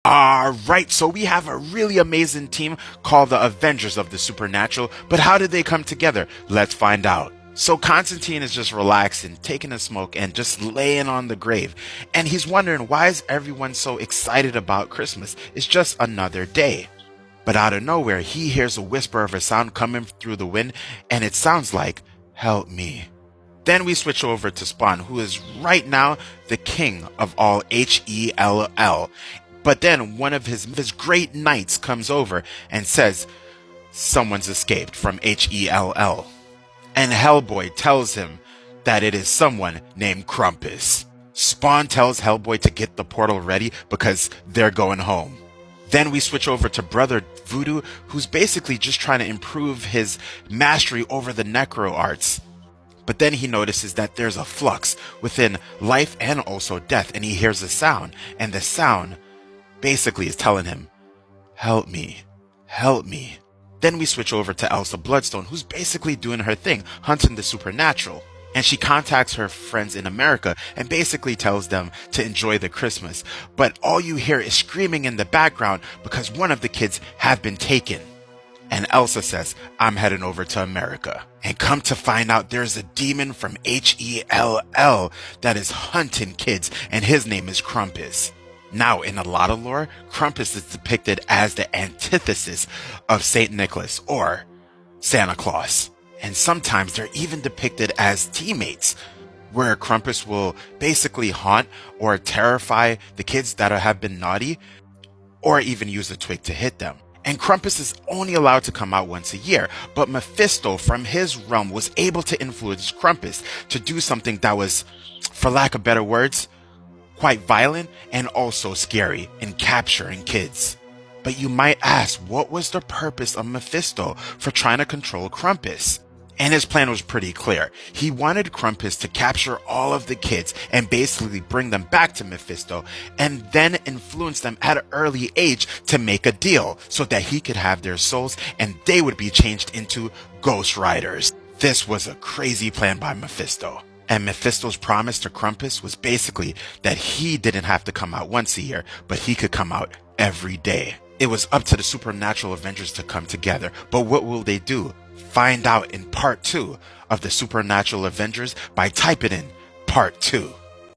Alright, so we have a really amazing team called the Avengers of the Supernatural, but how did they come together? Let's find out. So Constantine is just relaxing, taking a smoke, and just laying on the grave. And he's wondering, why is everyone so excited about Christmas? It's just another day. But out of nowhere, he hears a whisper of a sound coming through the wind, and it sounds like, "Help me." Then we switch over to Spawn, who is right now the king of all Hell. But then one of his great knights comes over and says, someone's escaped from Hell. And Hellboy tells him that it is someone named Krampus. Spawn tells Hellboy to get the portal ready because they're going home. Then we switch over to Brother Voodoo, who's basically just trying to improve his mastery over the necro arts. But then he notices that there's a flux within life and also death, and he hears a sound, and the sound basically is telling him, "Help me, help me." Then we switch over to Elsa Bloodstone, who's basically doing her thing, hunting the supernatural. And she contacts her friends in America and basically tells them to enjoy the Christmas. But all you hear is screaming in the background because one of the kids have been taken. And Elsa says, "I'm heading over to America." And come to find out, there's a demon from Hell that is hunting kids, and his name is Krampus. Now, in a lot of lore, Krampus is depicted as the antithesis of Saint Nicholas or Santa Claus. And sometimes they're even depicted as teammates, where Krampus will basically haunt or terrify the kids that have been naughty, or even use a twig to hit them. And Krampus is only allowed to come out once a year, but Mephisto from his realm was able to influence Krampus to do something that was, for lack of better words, quite violent and also scary in capturing kids. But you might ask, what was the purpose of Mephisto for trying to control Krampus? And his plan was pretty clear. He wanted Krampus to capture all of the kids and basically bring them back to Mephisto, and then influence them at an early age to make a deal so that he could have their souls and they would be changed into Ghost Riders. This was a crazy plan by Mephisto. And Mephisto's promise to Krampus was basically that he didn't have to come out once a year, but he could come out every day. It was up to the supernatural Avengers to come together, but what will they do? Find out in part 2 of the Supernatural Avengers by typing in part 2.